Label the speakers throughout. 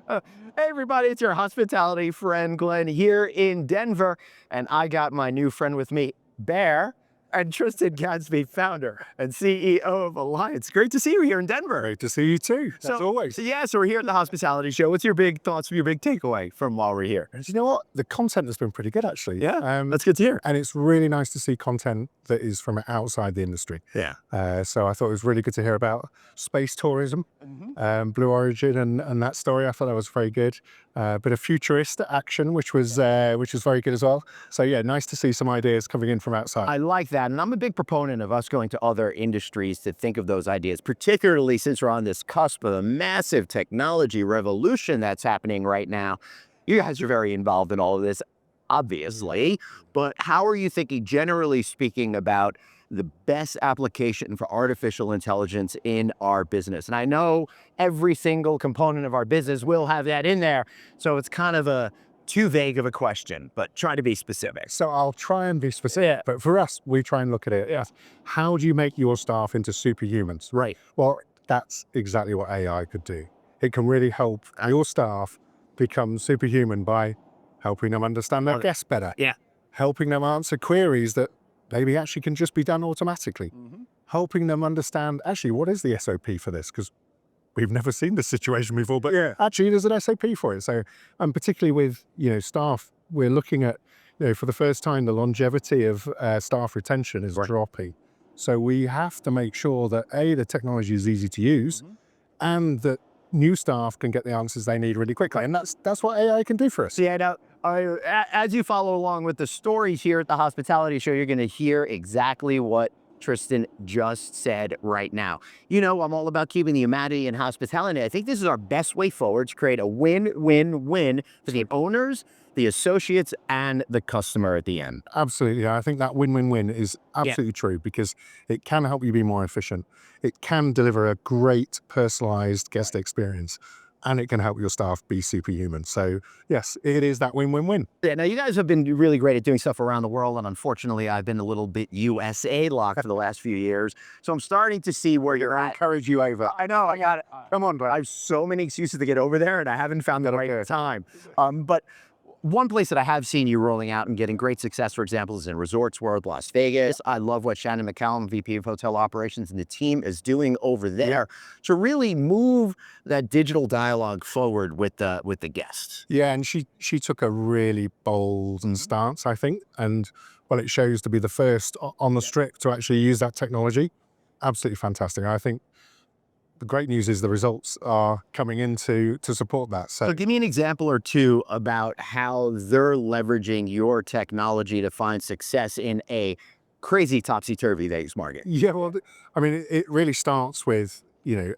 Speaker 1: Hey everybody, it's your hospitality friend Glenn here in Denver, and I got my new friend with me, Bear, and Tristan Gadsby, founder and CEO of Alliance. Great to see you here in Denver.
Speaker 2: Great to see you too, as always.
Speaker 1: So we're here at the hospitality show. What's your big thoughts, your big takeaway from while we're here?
Speaker 2: And you know what? The content has been pretty good, actually.
Speaker 1: Yeah, that's good to hear.
Speaker 2: And it's really nice to see content that is from outside the industry.
Speaker 1: Yeah.
Speaker 2: So I thought it was really good to hear about space tourism, Blue Origin, and that story. I thought that was very good. Bit of futurist action, which was very good as well. So yeah, nice to see some ideas coming in from outside.
Speaker 1: I like that, and I'm a big proponent of us going to other industries to think of those ideas, particularly since we're on this cusp of a massive technology revolution that's happening right now. You guys are very involved in all of this, obviously, but how are you thinking, generally speaking, about the best application for artificial intelligence in our business? And I know every single component of our business will have that in there, so it's kind of a too vague of a question, but try to be specific.
Speaker 2: So I'll try and be specific. Yeah. But for us, we try and look at it as, how do you make your staff into superhumans?
Speaker 1: Right.
Speaker 2: Well, that's exactly what AI could do. It can really help your staff become superhuman by helping them understand their guests better.
Speaker 1: Yeah.
Speaker 2: Helping them answer queries that maybe actually can just be done automatically. Helping them understand, actually, what is the SOP for this? Because we've never seen this situation before, but actually there's an SOP for it. So, and particularly with, staff, we're looking at, for the first time, the longevity of staff retention is dropping. So we have to make sure that the technology is easy to use and that new staff can get the answers they need really quickly. And that's what AI can do for us.
Speaker 1: Yeah, now, as you follow along with the stories here at the hospitality show, you're going to hear exactly what Tristan just said right now. I'm all about keeping the humanity in hospitality. I think this is our best way forward to create a win-win-win for the owners, the associates, and the customer at the end.
Speaker 2: Absolutely. I think that win-win-win is absolutely true, because it can help you be more efficient. It can deliver a great personalized guest experience, and it can help your staff be superhuman. So yes, it is that win-win-win.
Speaker 1: Yeah, now you guys have been really great at doing stuff around the world, and unfortunately I've been a little bit USA locked for the last few years. So I'm starting to see where you're at.
Speaker 2: Encourage you over.
Speaker 1: I know, I got it.
Speaker 2: Come on, bro.
Speaker 1: I have so many excuses to get over there, and I haven't found the right time. But one place that I have seen you rolling out and getting great success, for example, is in Resorts World, Las Vegas. I love what Shannon McCallum, VP of Hotel Operations, and the team is doing over there to really move that digital dialogue forward with the guests.
Speaker 2: Yeah, and she took a really bold stance, I think, and it shows to be the first on the strip to actually use that technology. Absolutely fantastic. I think the great news is the results are coming in to support that.
Speaker 1: So give me an example or two about how they're leveraging your technology to find success in a crazy topsy-turvy Vegas market.
Speaker 2: Yeah, well, I mean, it really starts with,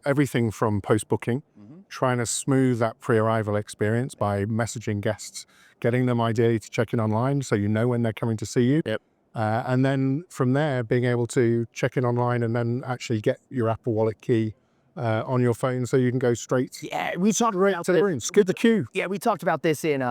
Speaker 2: everything from post-booking, trying to smooth that pre-arrival experience by messaging guests, getting them ideally to check in online so you know when they're coming to see you.
Speaker 1: Yep.
Speaker 2: And then from there, being able to check in online and then actually get your Apple Wallet key on your phone, so you can go straight.
Speaker 1: Yeah, we talked about
Speaker 2: to the room. Skip the queue.
Speaker 1: Yeah, we talked about this in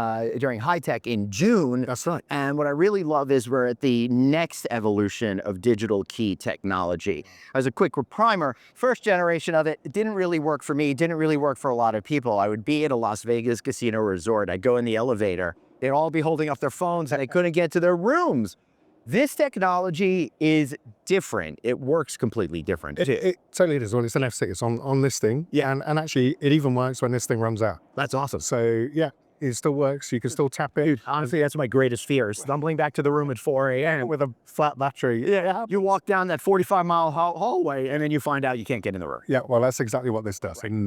Speaker 1: during High Tech in June.
Speaker 2: That's right.
Speaker 1: And what I really love is we're at the next evolution of digital key technology. As a quick primer, first generation of it didn't really work for me. Didn't really work for a lot of people. I would be at a Las Vegas casino resort. I'd go in the elevator. They'd all be holding up their phones and they couldn't get to their rooms. This technology is different. It works completely different.
Speaker 2: It totally is. Well, it's an FC. It's on this thing.
Speaker 1: Yeah.
Speaker 2: And actually, it even works when this thing runs out.
Speaker 1: That's awesome.
Speaker 2: So yeah, it still works. You can still tap in.
Speaker 1: Dude, honestly, that's my greatest fear. Stumbling back to the room at 4 a.m.
Speaker 2: with a flat battery.
Speaker 1: Yeah. You walk down that 45-mile hallway, and then you find out you can't get in the room.
Speaker 2: Yeah, well, that's exactly what this does. And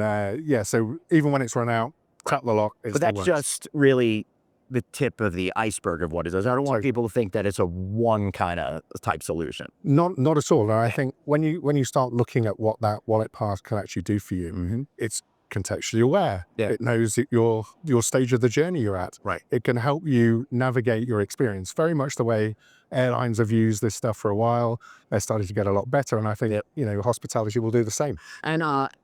Speaker 2: so even when it's run out, tap the lock.
Speaker 1: But that's just really the tip of the iceberg of what it does. I don't want people to think that it's a one kind of type solution.
Speaker 2: Not at all. And I think when you start looking at what that wallet pass can actually do for you, it's contextually aware.
Speaker 1: Yeah.
Speaker 2: It knows your stage of the journey you're at.
Speaker 1: Right.
Speaker 2: It can help you navigate your experience very much the way Airlines have used this stuff for a while. They're starting to get a lot better. And I think, hospitality will do the same.
Speaker 1: And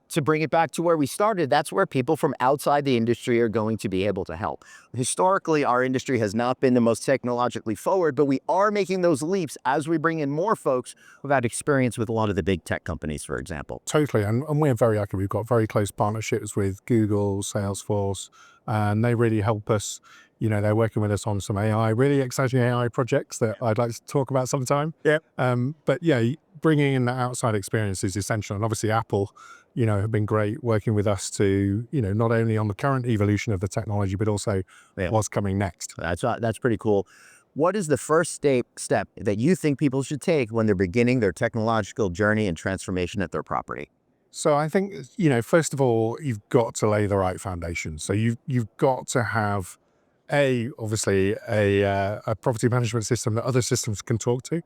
Speaker 1: to bring it back to where we started, that's where people from outside the industry are going to be able to help. Historically, our industry has not been the most technologically forward, but we are making those leaps as we bring in more folks who've had experience with a lot of the big tech companies, for example.
Speaker 2: Totally. And we're very lucky. We've got very close partnerships with Google, Salesforce, and they really help us. They're working with us on some really exciting AI projects that I'd like to talk about sometime.
Speaker 1: Yeah.
Speaker 2: But yeah, bringing in that outside experience is essential. And obviously Apple, have been great working with us to, not only on the current evolution of the technology, but also what's coming next.
Speaker 1: That's pretty cool. What is the first step that you think people should take when they're beginning their technological journey and transformation at their property?
Speaker 2: So I think, first of all, you've got to lay the right foundation. So you've got to have obviously a property management system that other systems can talk to.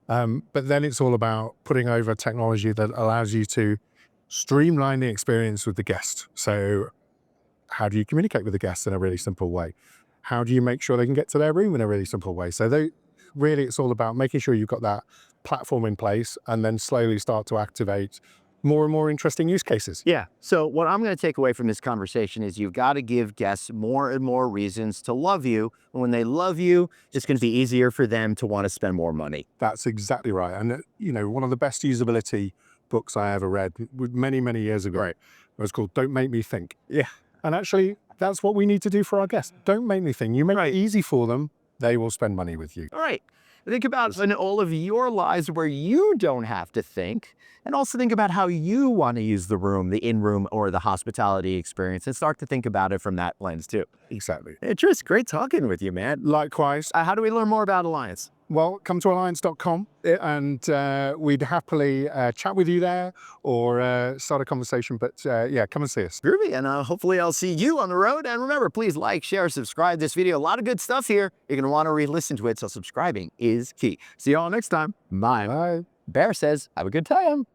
Speaker 2: But then it's all about putting over technology that allows you to streamline the experience with the guest. So how do you communicate with the guests in a really simple way? How do you make sure they can get to their room in a really simple way? So really, it's all about making sure you've got that platform in place and then slowly start to activate more and more interesting use cases.
Speaker 1: Yeah. So what I'm going to take away from this conversation is you've got to give guests more and more reasons to love you. And when they love you, it's going to be easier for them to want to spend more money.
Speaker 2: That's exactly right. And, one of the best usability books I ever read many, many years ago, it was called Don't Make Me Think.
Speaker 1: Yeah.
Speaker 2: And actually, that's what we need to do for our guests. Don't make me think. You make it easy for them, they will spend money with you.
Speaker 1: All right. Think about in all of your lives where you don't have to think, and also think about how you want to use the room, the in-room or the hospitality experience, and start to think about it from that lens too.
Speaker 2: Exactly.
Speaker 1: Hey, Tris, great talking with you, man.
Speaker 2: Likewise.
Speaker 1: How do we learn more about Alliance?
Speaker 2: Well, come to alliance.com and we'd happily chat with you there or start a conversation. But yeah, come and see us.
Speaker 1: Groovy, and hopefully I'll see you on the road. And remember, please like, share, subscribe this video. A lot of good stuff here. You're going to want to re-listen to it, so subscribing is key. See you all next time. Bye.
Speaker 2: Bye.
Speaker 1: Bear says, have a good time.